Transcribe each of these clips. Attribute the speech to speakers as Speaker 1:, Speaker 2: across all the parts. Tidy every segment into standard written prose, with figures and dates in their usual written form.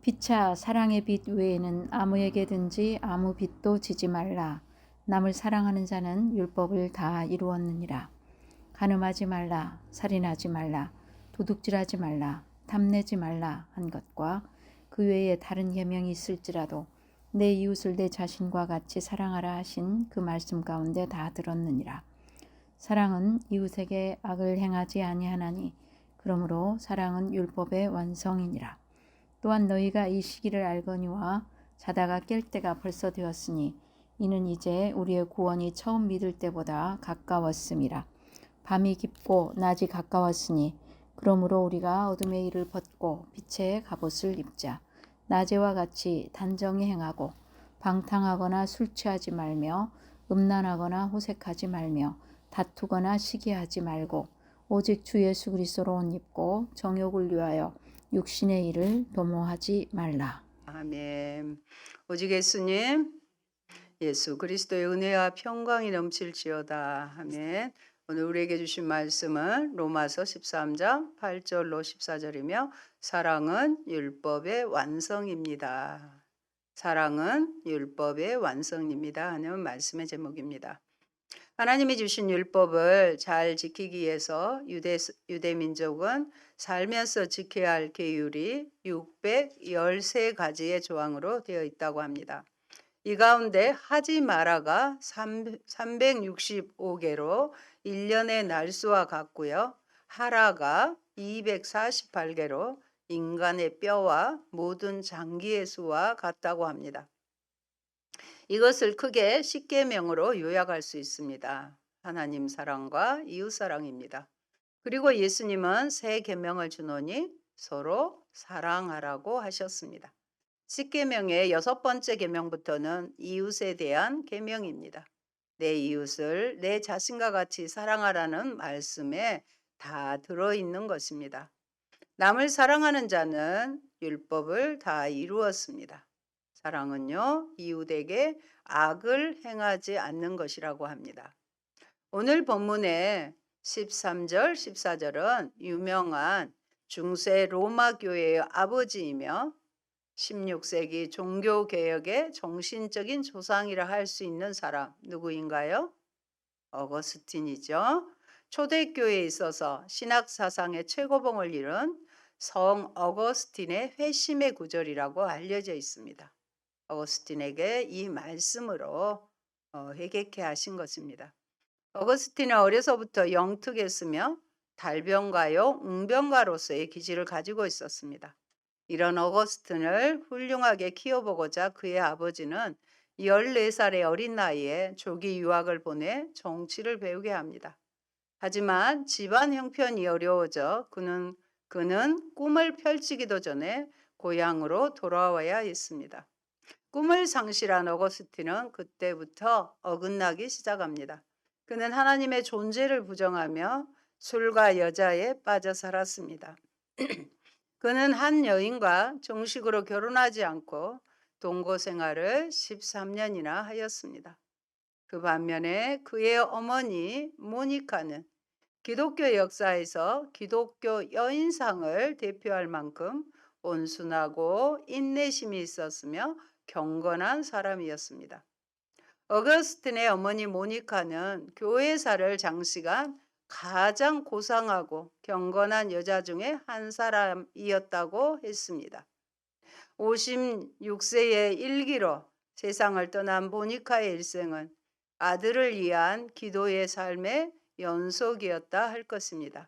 Speaker 1: 피차 사랑의 빛 외에는 아무에게든지 아무 빛도 지지 말라. 남을 사랑하는 자는 율법을 다 이루었느니라. 간음하지 말라, 살인하지 말라, 도둑질하지 말라, 탐내지 말라 한 것과 그 외에 다른 계명이 있을지라도 내 이웃을 내 자신과 같이 사랑하라 하신 그 말씀 가운데 다 들었느니라. 사랑은 이웃에게 악을 행하지 아니하나니 그러므로 사랑은 율법의 완성이니라. 또한 너희가 이 시기를 알거니와 자다가 깰 때가 벌써 되었으니 이는 이제 우리의 구원이 처음 믿을 때보다 가까웠음이라. 밤이 깊고 낮이 가까웠으니 그러므로 우리가 어둠의 일을 벗고 빛의 갑옷을 입자. 낮에와 같이 단정히 행하고 방탕하거나 술 취하지 말며 음란하거나 호색하지 말며 다투거나 시기하지 말고 오직 주 예수 그리스도로 옷 입고 정욕을 위하여 육신의 일을 도모하지 말라.
Speaker 2: 아멘. 오직 예수님, 예수 그리스도의 은혜와 평강이 넘칠지어다. 아멘. 오늘 우리에게 주신 말씀은 로마서 13장 8절로 14절이며 사랑은 율법의 완성입니다. 사랑은 율법의 완성입니다 하는 말씀의 제목입니다. 하나님이 주신 율법을 잘 지키기 위해서 유대 민족은 살면서 지켜야 할 계율이 613가지의 조항으로 되어 있다고 합니다. 이 가운데 하지 마라가 365개로 1년의 날수와 같고요. 하라가 248개로 인간의 뼈와 모든 장기의 수와 같다고 합니다. 이것을 크게 10계명으로 요약할 수 있습니다. 하나님 사랑과 이웃 사랑입니다. 그리고 예수님은 새 계명을 주노니 서로 사랑하라고 하셨습니다. 10계명의 6번째 계명부터는 이웃에 대한 계명입니다. 내 이웃을 내 자신과 같이 사랑하라는 말씀에 다 들어있는 것입니다. 남을 사랑하는 자는 율법을 다 이루었습니다. 사랑은요, 이웃에게 악을 행하지 않는 것이라고 합니다. 오늘 본문의 13절, 14절은 유명한 중세 로마 교회의 아버지이며 16세기 종교개혁의 정신적인 조상이라 할 수 있는 사람 누구인가요? 어거스틴이죠. 초대교회에 있어서 신학사상의 최고봉을 이룬 성 어거스틴의 회심의 구절이라고 알려져 있습니다. 어거스틴에게 이 말씀으로 회개케 하신 것입니다. 어거스틴은 어려서부터 영특했으며 달변가요, 웅변가로서의 기질을 가지고 있었습니다. 이런 어거스틴을 훌륭하게 키워보고자 그의 아버지는 14살의 어린 나이에 조기 유학을 보내 정치를 배우게 합니다. 하지만 집안 형편이 어려워져 그는 꿈을 펼치기도 전에 고향으로 돌아와야 했습니다. 꿈을 상실한 어거스틴은 그때부터 어긋나기 시작합니다. 그는 하나님의 존재를 부정하며 술과 여자에 빠져 살았습니다. 그는 한 여인과 정식으로 결혼하지 않고 동거 생활을 13년이나 하였습니다. 그 반면에 그의 어머니 모니카는 기독교 역사에서 기독교 여인상을 대표할 만큼 온순하고 인내심이 있었으며 경건한 사람이었습니다. 어거스틴의 어머니 모니카는 교회사를 장시간 가장 고상하고 경건한 여자 중에 한 사람이었다고 했습니다. 56세의 일기로 세상을 떠난 모니카의 일생은 아들을 위한 기도의 삶의 연속이었다 할 것입니다.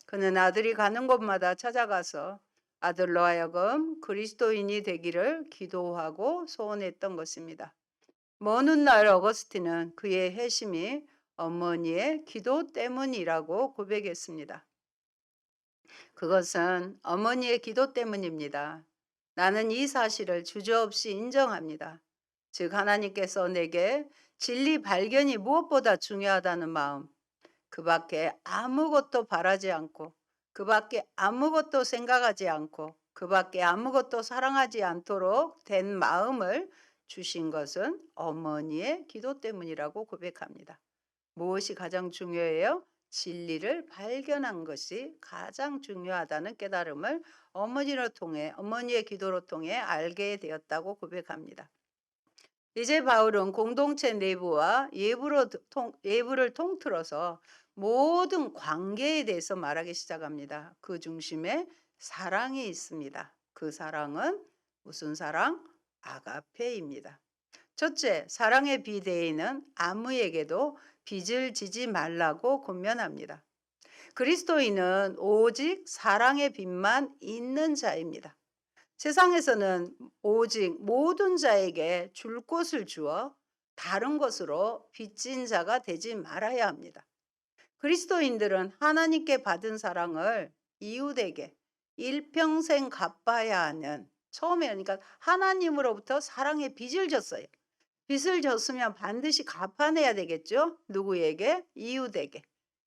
Speaker 2: 그는 아들이 가는 곳마다 찾아가서 아들로 하여금 그리스도인이 되기를 기도하고 소원했던 것입니다. 먼 훗날 어거스틴은 그의 회심이 어머니의 기도 때문이라고 고백했습니다. 그것은 어머니의 기도 때문입니다. 나는 이 사실을 주저없이 인정합니다. 즉 하나님께서 내게 진리 발견이 무엇보다 중요하다는 마음, 그 밖에 아무것도 바라지 않고 그 밖에 아무것도 생각하지 않고 그 밖에 아무것도 사랑하지 않도록 된 마음을 주신 것은 어머니의 기도 때문이라고 고백합니다. 무엇이 가장 중요해요? 진리를 발견한 것이 가장 중요하다는 깨달음을 어머니의 기도로 통해 알게 되었다고 고백합니다. 이제 바울은 공동체 내부와 예부를 통틀어서 모든 관계에 대해서 말하기 시작합니다. 그 중심에 사랑이 있습니다. 그 사랑은 무슨 사랑? 아가페입니다. 첫째, 사랑의 비대위는 아무에게도 빚을 지지 말라고 권면합니다. 그리스도인은 오직 사랑의 빚만 있는 자입니다. 세상에서는 오직 모든 자에게 줄 것을 주어 다른 것으로 빚진 자가 되지 말아야 합니다. 그리스도인들은 하나님께 받은 사랑을 이웃에게 일평생 갚아야 하는, 처음에 그러니까 하나님으로부터 사랑의 빚을 졌어요. 빚을 졌으면 반드시 갚아내야 되겠죠. 누구에게? 이웃에게.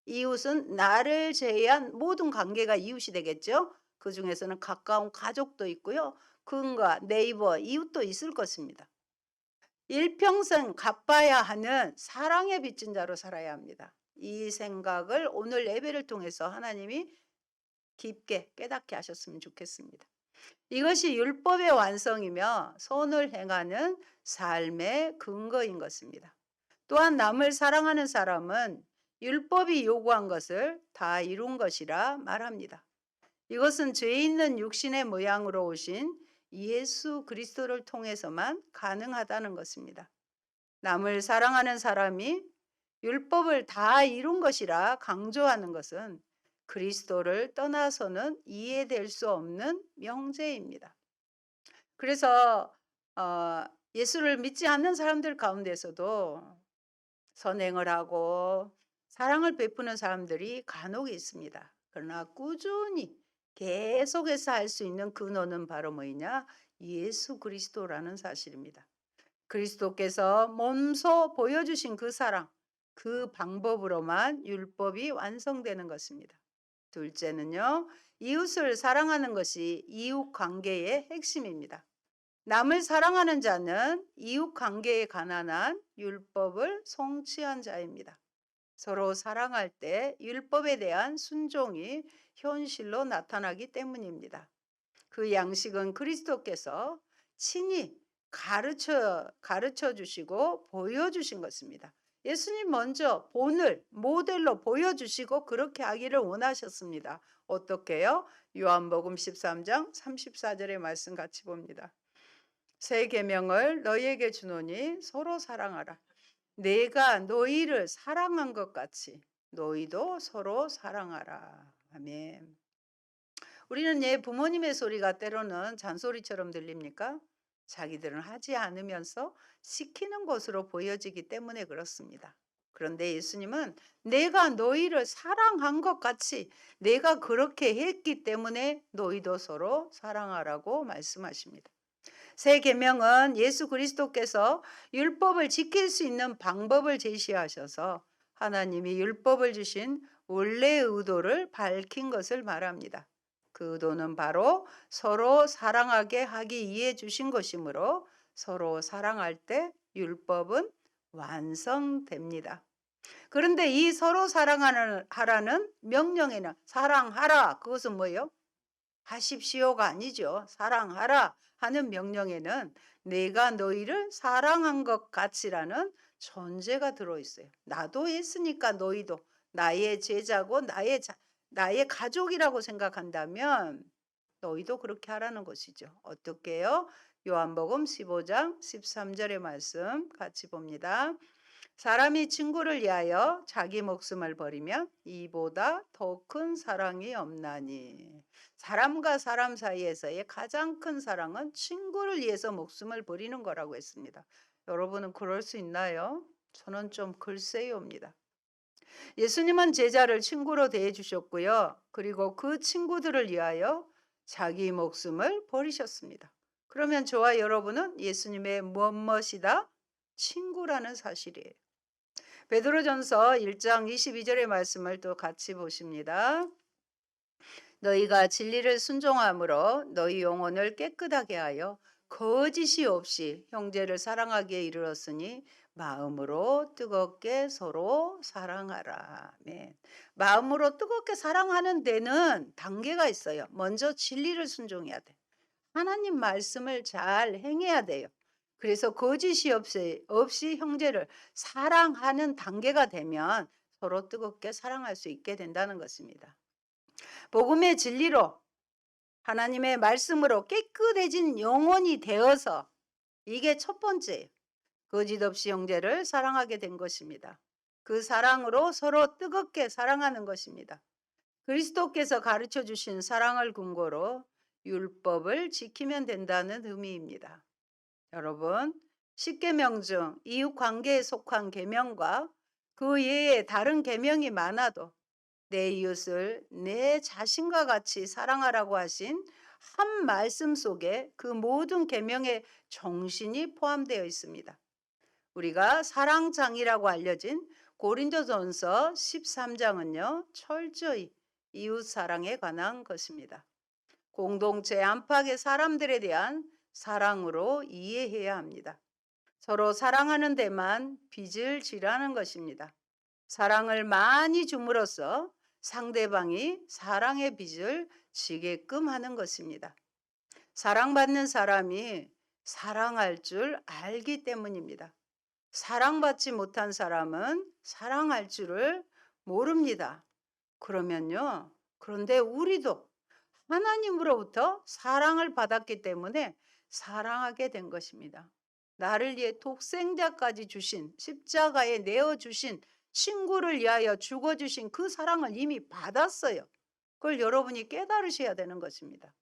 Speaker 2: 이웃은 나를 제외한 모든 관계가 이웃이 되겠죠. 그 중에서는 가까운 가족도 있고요. 그분과 네이버, 이웃도 있을 것입니다. 일평생 갚아야 하는 사랑의 빚진 자로 살아야 합니다. 이 생각을 오늘 예배를 통해서 하나님이 깊게 깨닫게 하셨으면 좋겠습니다. 이것이 율법의 완성이며 선을 행하는 삶의 근거인 것입니다. 또한 남을 사랑하는 사람은 율법이 요구한 것을 다 이룬 것이라 말합니다. 이것은 죄 있는 육신의 모양으로 오신 예수 그리스도를 통해서만 가능하다는 것입니다. 남을 사랑하는 사람이 율법을 다 이룬 것이라 강조하는 것은 그리스도를 떠나서는 이해될 수 없는 명제입니다. 그래서 예수를 믿지 않는 사람들 가운데서도 선행을 하고 사랑을 베푸는 사람들이 간혹 있습니다. 그러나 꾸준히 계속해서 할 수 있는 근원은 바로 뭐냐? 예수 그리스도라는 사실입니다. 그리스도께서 몸소 보여주신 그 사랑, 그 방법으로만 율법이 완성되는 것입니다. 둘째는요, 이웃을 사랑하는 것이 이웃 관계의 핵심입니다. 남을 사랑하는 자는 이웃 관계에 관한 한 율법을 성취한 자입니다. 서로 사랑할 때 율법에 대한 순종이 현실로 나타나기 때문입니다. 그 양식은 그리스도께서 친히 가르쳐 주시고 보여주신 것입니다. 예수님 먼저 본을 모델로 보여주시고 그렇게 하기를 원하셨습니다. 어떻게요? 요한복음 13장 34절의 말씀 같이 봅니다. 새 계명을 너희에게 주노니 서로 사랑하라. 내가 너희를 사랑한 것 같이 너희도 서로 사랑하라. 아멘. 우리는 부모님의 소리가 때로는 잔소리처럼 들립니까? 자기들은 하지 않으면서 시키는 것으로 보여지기 때문에 그렇습니다. 그런데 예수님은 내가 너희를 사랑한 것 같이 내가 그렇게 했기 때문에 너희도 서로 사랑하라고 말씀하십니다. 새 계명은 예수 그리스도께서 율법을 지킬 수 있는 방법을 제시하셔서 하나님이 율법을 주신 원래의 의도를 밝힌 것을 말합니다. 그 의도는 바로 서로 사랑하게 하기 위해 주신 것이므로 서로 사랑할 때 율법은 완성됩니다. 그런데 이 서로 사랑하라는 명령에는 사랑하라, 그것은 뭐예요? 하십시오가 아니죠. 사랑하라 하는 명령에는 내가 너희를 사랑한 것 같이라는 전제가 들어있어요. 나도 했으니까 너희도 나의 제자고 나의 가족이라고 생각한다면 너희도 그렇게 하라는 것이죠. 어떻게 해요? 요한복음 15장 13절의 말씀 같이 봅니다. 사람이 친구를 위하여 자기 목숨을 버리면 이보다 더 큰 사랑이 없나니. 사람과 사람 사이에서의 가장 큰 사랑은 친구를 위해서 목숨을 버리는 거라고 했습니다. 여러분은 그럴 수 있나요? 저는 좀 글쎄요입니다. 예수님은 제자를 친구로 대해 주셨고요. 그리고 그 친구들을 위하여 자기 목숨을 버리셨습니다. 그러면 저와 여러분은 예수님의 무엇이다? 친구라는 사실이에요. 베드로전서 1장 22절의 말씀을 또 같이 보십니다. 너희가 진리를 순종함으로 너희 영혼을 깨끗하게 하여 거짓이 없이 형제를 사랑하기에 이르렀으니 마음으로 뜨겁게 서로 사랑하라. 아멘. 마음으로 뜨겁게 사랑하는 데는 단계가 있어요. 먼저 진리를 순종해야 돼. 하나님 말씀을 잘 행해야 돼요. 그래서 거짓이 없이 형제를 사랑하는 단계가 되면 서로 뜨겁게 사랑할 수 있게 된다는 것입니다. 복음의 진리로 하나님의 말씀으로 깨끗해진 영혼이 되어서 이게 첫 번째예요. 거짓 없이 형제를 사랑하게 된 것입니다. 그 사랑으로 서로 뜨겁게 사랑하는 것입니다. 그리스도께서 가르쳐 주신 사랑을 근거로 율법을 지키면 된다는 의미입니다. 여러분, 십계명 중 이웃 관계에 속한 계명과 그 외에 다른 계명이 많아도 내 이웃을 내 자신과 같이 사랑하라고 하신 한 말씀 속에 그 모든 계명의 정신이 포함되어 있습니다. 우리가 사랑장이라고 알려진 고린도전서 13장은요, 철저히 이웃 사랑에 관한 것입니다. 공동체 안팎의 사람들에 대한 사랑으로 이해해야 합니다. 서로 사랑하는 데만 빚을 지라는 것입니다. 사랑을 많이 줌으로써 상대방이 사랑의 빚을 지게끔 하는 것입니다. 사랑받는 사람이 사랑할 줄 알기 때문입니다. 사랑받지 못한 사람은 사랑할 줄을 모릅니다. 그런데 우리도 하나님으로부터 사랑을 받았기 때문에 사랑하게 된 것입니다. 나를 위해 독생자까지 주신, 십자가에 내어주신, 친구를 위하여 죽어주신 그 사랑을 이미 받았어요. 그걸 여러분이 깨달으셔야 되는 것입니다.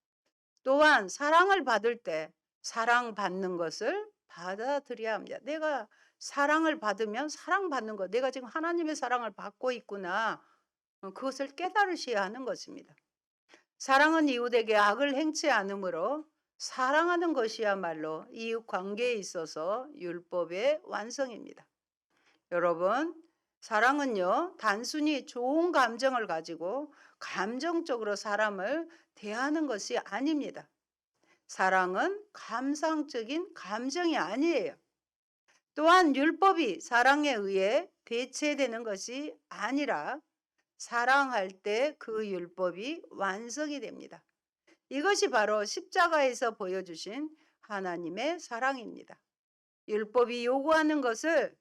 Speaker 2: 또한 사랑을 받을 때 사랑받는 것을 받아들여야 합니다. 내가 사랑을 받으면 사랑받는 것, 내가 지금 하나님의 사랑을 받고 있구나. 그것을 깨달으셔야 하는 것입니다. 사랑은 이웃에게 악을 행치 않으므로 사랑하는 것이야말로 이웃 관계에 있어서 율법의 완성입니다. 여러분, 사랑은요, 단순히 좋은 감정을 가지고 감정적으로 사람을 대하는 것이 아닙니다. 사랑은 감상적인 감정이 아니에요. 또한 율법이 사랑에 의해 대체되는 것이 아니라 사랑할 때 그 율법이 완성이 됩니다. 이것이 바로 십자가에서 보여주신 하나님의 사랑입니다. 율법이 요구하는 것을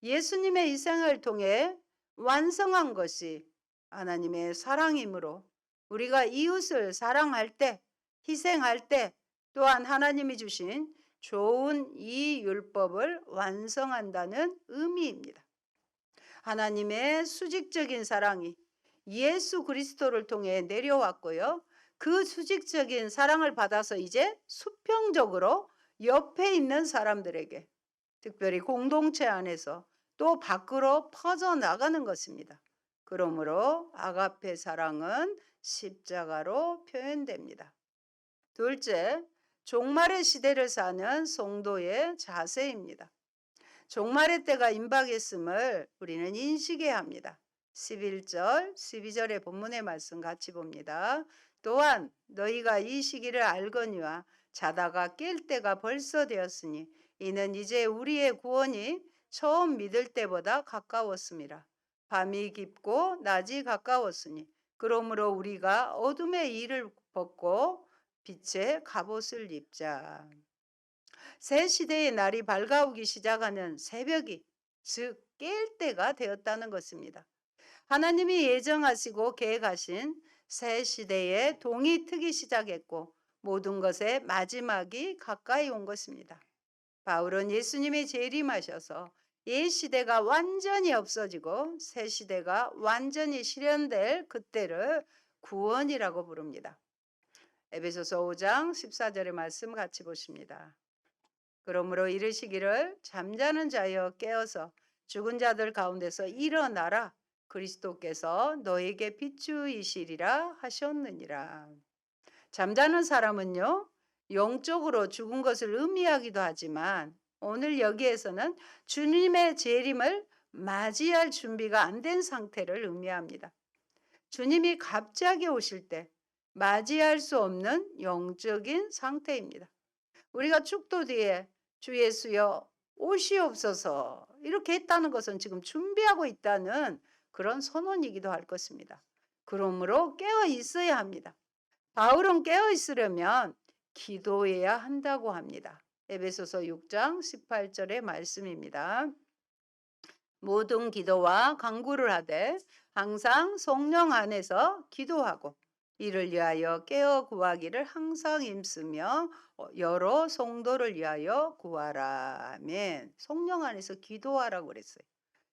Speaker 2: 예수님의 희생을 통해 완성한 것이 하나님의 사랑이므로 우리가 이웃을 사랑할 때, 희생할 때 또한 하나님이 주신 좋은 이 율법을 완성한다는 의미입니다. 하나님의 수직적인 사랑이 예수 그리스도를 통해 내려왔고요. 그 수직적인 사랑을 받아서 이제 수평적으로 옆에 있는 사람들에게, 특별히 공동체 안에서 또 밖으로 퍼져나가는 것입니다. 그러므로 아가페 사랑은 십자가로 표현됩니다. 둘째, 종말의 시대를 사는 성도의 자세입니다. 종말의 때가 임박했음을 우리는 인식해야 합니다. 11절, 12절의 본문의 말씀 같이 봅니다. 또한 너희가 이 시기를 알거니와 자다가 깰 때가 벌써 되었으니 이는 이제 우리의 구원이 처음 믿을 때보다 가까웠습니다. 밤이 깊고 낮이 가까웠으니 그러므로 우리가 어둠의 일을 벗고 빛의 갑옷을 입자. 새 시대의 날이 밝아오기 시작하는 새벽이, 즉 깰 때가 되었다는 것입니다. 하나님이 예정하시고 계획하신 새 시대에 동이 트기 시작했고 모든 것의 마지막이 가까이 온 것입니다. 바울은 예수님이 재림하셔서 옛 시대가 완전히 없어지고 새 시대가 완전히 실현될 그때를 구원이라고 부릅니다. 에베소서 5장 14절의 말씀 같이 보십니다. 그러므로 이르시기를 잠자는 자여 깨어서 죽은 자들 가운데서 일어나라. 그리스도께서 너에게 비추이시리라 하셨느니라. 잠자는 사람은요, 영적으로 죽은 것을 의미하기도 하지만 오늘 여기에서는 주님의 재림을 맞이할 준비가 안 된 상태를 의미합니다. 주님이 갑자기 오실 때 맞이할 수 없는 영적인 상태입니다. 우리가 축도 뒤에 주 예수여 오시옵소서 이렇게 했다는 것은 지금 준비하고 있다는 그런 선언이기도 할 것입니다. 그러므로 깨어 있어야 합니다. 바울은 깨어 있으려면 기도해야 한다고 합니다. 에베소서 6장 18절의 말씀입니다. 모든 기도와 간구를 하되 항상 성령 안에서 기도하고 이를 위하여 깨어 구하기를 항상 힘쓰며 여러 성도를 위하여 구하라. 아멘. 성령 안에서 기도하라고 그랬어요.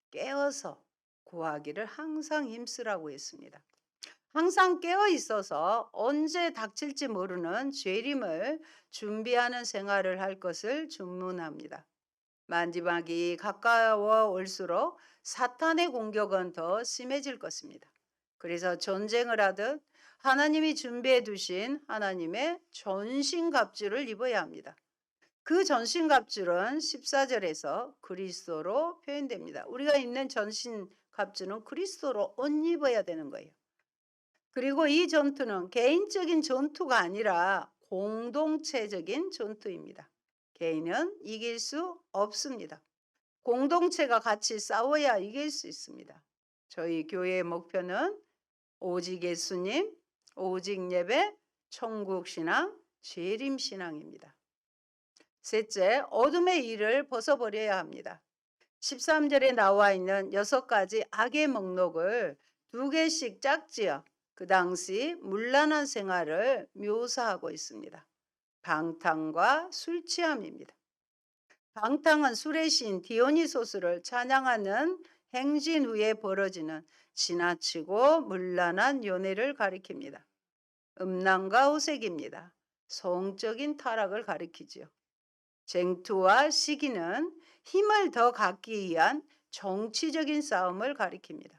Speaker 2: 깨어서 구하기를 항상 힘쓰라고 했습니다. 항상 깨어 있어서 언제 닥칠지 모르는 죄림을 준비하는 생활을 할 것을 주문합니다. 마지막이 가까워 올수록 사탄의 공격은 더 심해질 것입니다. 그래서 전쟁을 하듯 하나님이 준비해 두신 하나님의 전신갑주를 입어야 합니다. 그 전신갑주는 14절에서 그리스도로 표현됩니다. 우리가 입는 전신갑주는 그리스도로 옷 입어야 되는 거예요. 그리고 이 전투는 개인적인 전투가 아니라 공동체적인 전투입니다. 개인은 이길 수 없습니다. 공동체가 같이 싸워야 이길 수 있습니다. 저희 교회의 목표는 오직 예수님, 오직 예배, 천국신앙, 재림신앙입니다. 셋째, 어둠의 일을 벗어버려야 합니다. 13절에 나와 있는 6가지 악의 목록을 2개씩 짝지어 그 당시 문란한 생활을 묘사하고 있습니다. 방탕과 술 취함입니다. 방탕은 술의 신 디오니소스를 찬양하는 행진 후에 벌어지는 지나치고 문란한 연애를 가리킵니다. 음란과 호색입니다. 성적인 타락을 가리키죠. 쟁투와 시기는 힘을 더 갖기 위한 정치적인 싸움을 가리킵니다.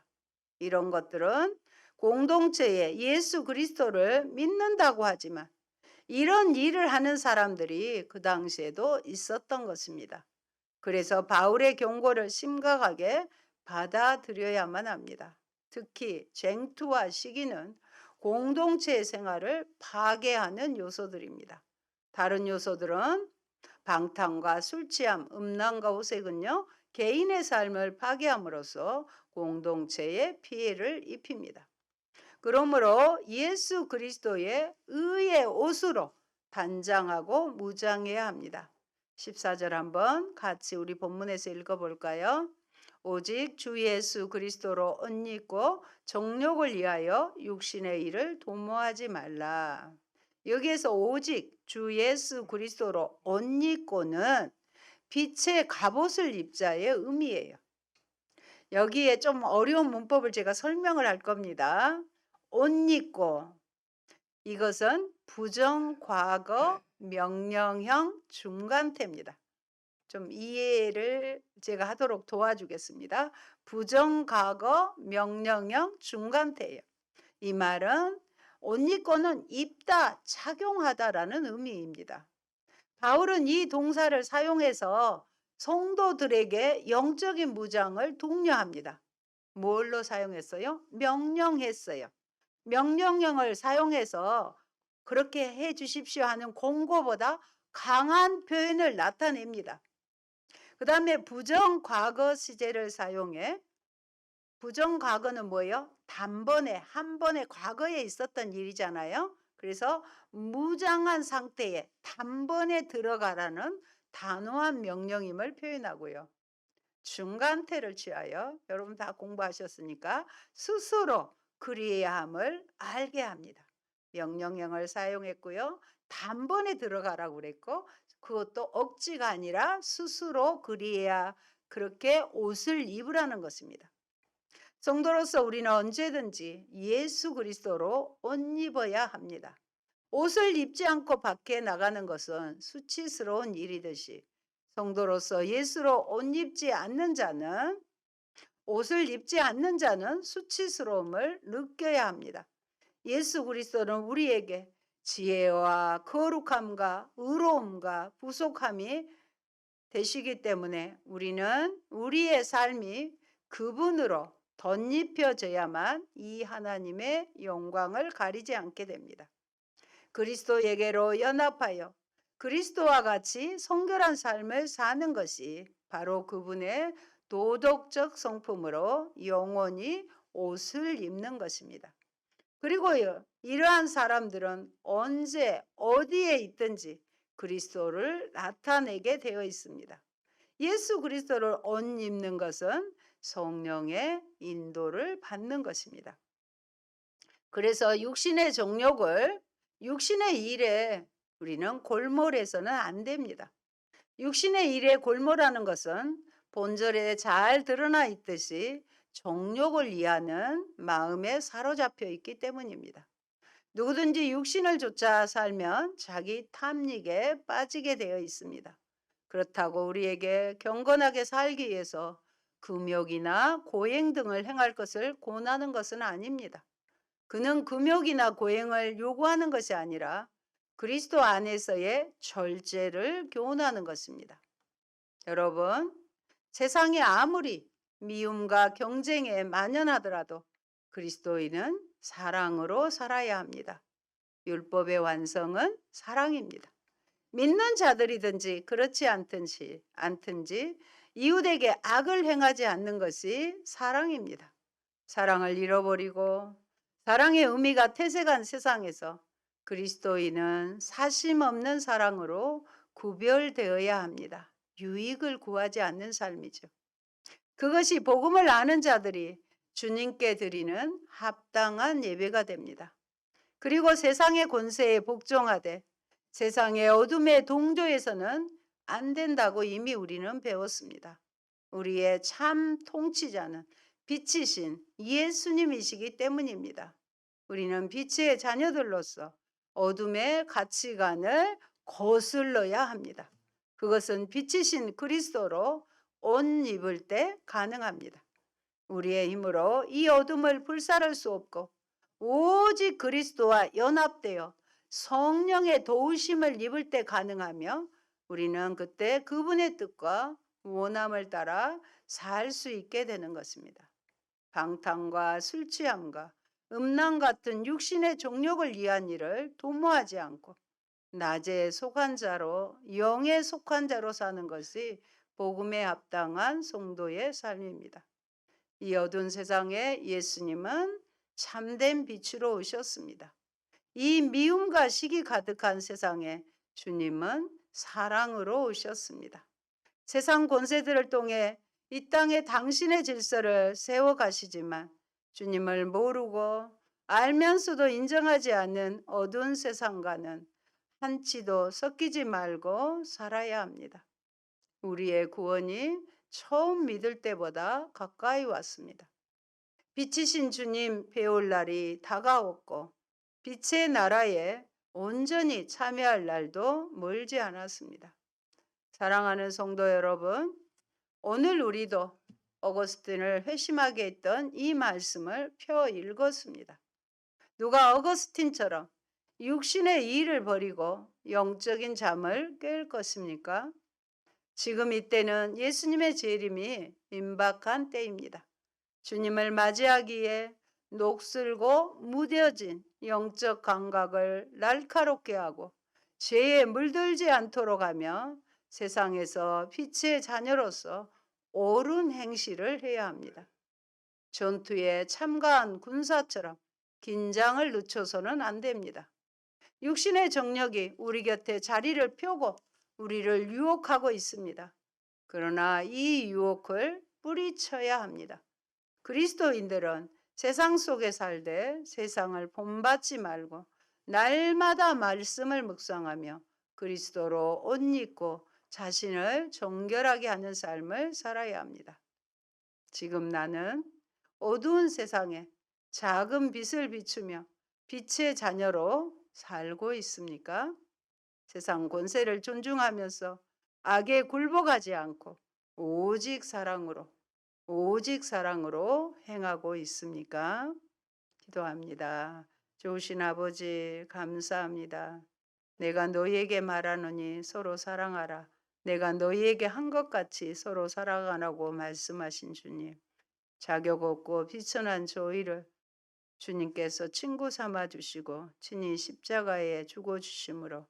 Speaker 2: 이런 것들은 공동체에 예수 그리스도를 믿는다고 하지만 이런 일을 하는 사람들이 그 당시에도 있었던 것입니다. 그래서 바울의 경고를 심각하게 받아들여야만 합니다. 특히 쟁투와 시기는 공동체의 생활을 파괴하는 요소들입니다. 다른 요소들은 방탕과 술 취함, 음란과 호색은요, 개인의 삶을 파괴함으로써 공동체에 피해를 입힙니다. 그러므로 예수 그리스도의 의의 옷으로 단장하고 무장해야 합니다. 14절 한번 같이 우리 본문에서 읽어볼까요? 오직 주 예수 그리스도로 옷 입고 정욕을 위하여 육신의 일을 도모하지 말라. 여기에서 오직 주 예수 그리스도로 옷 입고는 빛의 갑옷을 입자의 의미예요. 여기에 좀 어려운 문법을 제가 설명을 할 겁니다. 옷 입고, 이것은 부정과거 명령형 중간태입니다. 좀 이해를 제가 하도록 도와주겠습니다. 부정과거 명령형 중간태예요. 이 말은 옷 입고는 입다, 착용하다라는 의미입니다. 바울은 이 동사를 사용해서 성도들에게 영적인 무장을 독려합니다. 뭘로 사용했어요? 명령했어요. 명령형을 사용해서 그렇게 해 주십시오 하는 공고보다 강한 표현을 나타냅니다. 그 다음에 부정과거 시제를 사용해, 부정과거는 뭐예요? 단번에, 한 번에 과거에 있었던 일이잖아요. 그래서 무장한 상태에 단번에 들어가라는 단호한 명령임을 표현하고요. 중간태를 취하여, 여러분 다 공부하셨으니까 스스로 그리해야 함을 알게 합니다. 명령형을 사용했고요. 단번에 들어가라고 그랬고, 그것도 억지가 아니라 스스로 그리해야 그렇게 옷을 입으라는 것입니다. 성도로서 우리는 언제든지 예수 그리스도로 옷 입어야 합니다. 옷을 입지 않고 밖에 나가는 것은 수치스러운 일이듯이 성도로서 예수로 옷 입지 않는 자는, 옷을 입지 않는 자는 수치스러움을 느껴야 합니다. 예수 그리스도는 우리에게 지혜와 거룩함과 의로움과 부속함이 되시기 때문에 우리는 우리의 삶이 그분으로 덧입혀져야만 이 하나님의 영광을 가리지 않게 됩니다. 그리스도에게로 연합하여 그리스도와 같이 성결한 삶을 사는 것이 바로 그분의 도덕적 성품으로 영원히 옷을 입는 것입니다. 그리고요, 이러한 사람들은 언제 어디에 있든지 그리스도를 나타내게 되어 있습니다. 예수 그리스도를 옷 입는 것은 성령의 인도를 받는 것입니다. 그래서 육신의 일에 우리는 골몰해서는 안 됩니다. 육신의 일에 골몰하는 것은 본절에 잘 드러나 있듯이 정욕을 이하는 마음에 사로잡혀 있기 때문입니다. 누구든지 육신을 좇아 살면 자기 탐닉에 빠지게 되어 있습니다. 그렇다고 우리에게 경건하게 살기 위해서 금욕이나 고행 등을 행할 것을 권하는 것은 아닙니다. 그는 금욕이나 고행을 요구하는 것이 아니라 그리스도 안에서의 절제를 교훈하는 것입니다. 여러분, 세상이 아무리 미움과 경쟁에 만연하더라도 그리스도인은 사랑으로 살아야 합니다. 율법의 완성은 사랑입니다. 믿는 자들이든지 그렇지 않든지 이웃에게 악을 행하지 않는 것이 사랑입니다. 사랑을 잃어버리고 사랑의 의미가 퇴색한 세상에서 그리스도인은 사심 없는 사랑으로 구별되어야 합니다. 유익을 구하지 않는 삶이죠. 그것이 복음을 아는 자들이 주님께 드리는 합당한 예배가 됩니다. 그리고 세상의 권세에 복종하되 세상의 어둠의 동조에서는 안 된다고 이미 우리는 배웠습니다. 우리의 참 통치자는 빛이신 예수님이시기 때문입니다. 우리는 빛의 자녀들로서 어둠의 가치관을 거슬러야 합니다. 그것은 빛이신 그리스도로 옷 입을 때 가능합니다. 우리의 힘으로 이 어둠을 불살할 수 없고 오직 그리스도와 연합되어 성령의 도우심을 입을 때 가능하며 우리는 그때 그분의 뜻과 원함을 따라 살 수 있게 되는 것입니다. 방탕과 술 취함과 음란 같은 육신의 정욕을 위한 일을 도모하지 않고 낮에 속한 자로 영에 속한 자로 사는 것이 복음에 합당한 성도의 삶입니다. 이 어두운 세상에 예수님은 참된 빛으로 오셨습니다. 이 미움과 시기 가득한 세상에 주님은 사랑으로 오셨습니다. 세상 권세들을 통해 이 땅에 당신의 질서를 세워 가시지만 주님을 모르고 알면서도 인정하지 않는 어두운 세상과는 한치도 섞이지 말고 살아야 합니다. 우리의 구원이 처음 믿을 때보다 가까이 왔습니다. 빛이신 주님 배울 날이 다가왔고 빛의 나라에 온전히 참여할 날도 멀지 않았습니다. 사랑하는 성도 여러분, 오늘 우리도 어거스틴을 회심하게 했던 이 말씀을 펴 읽었습니다. 누가 어거스틴처럼 육신의 일을 버리고 영적인 잠을 깰 것입니까? 지금 이때는 예수님의 재림이 임박한 때입니다. 주님을 맞이하기에 녹슬고 무뎌진 영적 감각을 날카롭게 하고 죄에 물들지 않도록 하며 세상에서 빛의 자녀로서 옳은 행실을 해야 합니다. 전투에 참가한 군사처럼 긴장을 늦춰서는 안 됩니다. 육신의 정력이 우리 곁에 자리를 펴고 우리를 유혹하고 있습니다. 그러나 이 유혹을 뿌리쳐야 합니다. 그리스도인들은 세상 속에 살되 세상을 본받지 말고 날마다 말씀을 묵상하며 그리스도로 옷 입고 자신을 정결하게 하는 삶을 살아야 합니다. 지금 나는 어두운 세상에 작은 빛을 비추며 빛의 자녀로 살고 있습니까? 세상 권세를 존중하면서 악에 굴복하지 않고 오직 사랑으로 행하고 있습니까? 기도합니다. 좋으신 아버지, 감사합니다. 내가 너희에게 말하노니 서로 사랑하라. 내가 너희에게 한 것 같이 서로 살아가라고 말씀하신 주님. 자격 없고 비천한 저희를 주님께서 친구 삼아 주시고 친히 십자가에 죽어 주심으로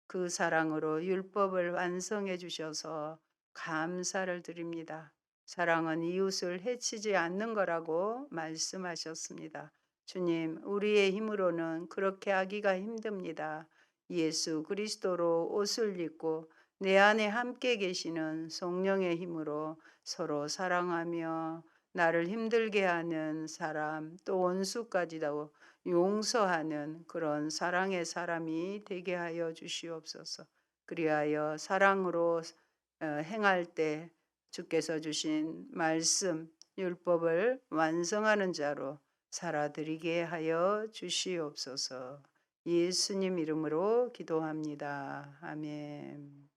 Speaker 2: 그 사랑으로 율법을 완성해 주셔서 감사를 드립니다. 사랑은 이웃을 해치지 않는 거라고 말씀하셨습니다. 주님, 우리의 힘으로는 그렇게 하기가 힘듭니다. 예수 그리스도로 옷을 입고 내 안에 함께 계시는 성령의 힘으로 서로 사랑하며 나를 힘들게 하는 사람, 또 원수까지도 용서하는 그런 사랑의 사람이 되게 하여 주시옵소서. 그리하여 사랑으로 행할 때 주께서 주신 말씀, 율법을 완성하는 자로 살아드리게 하여 주시옵소서. 예수님 이름으로 기도합니다. 아멘.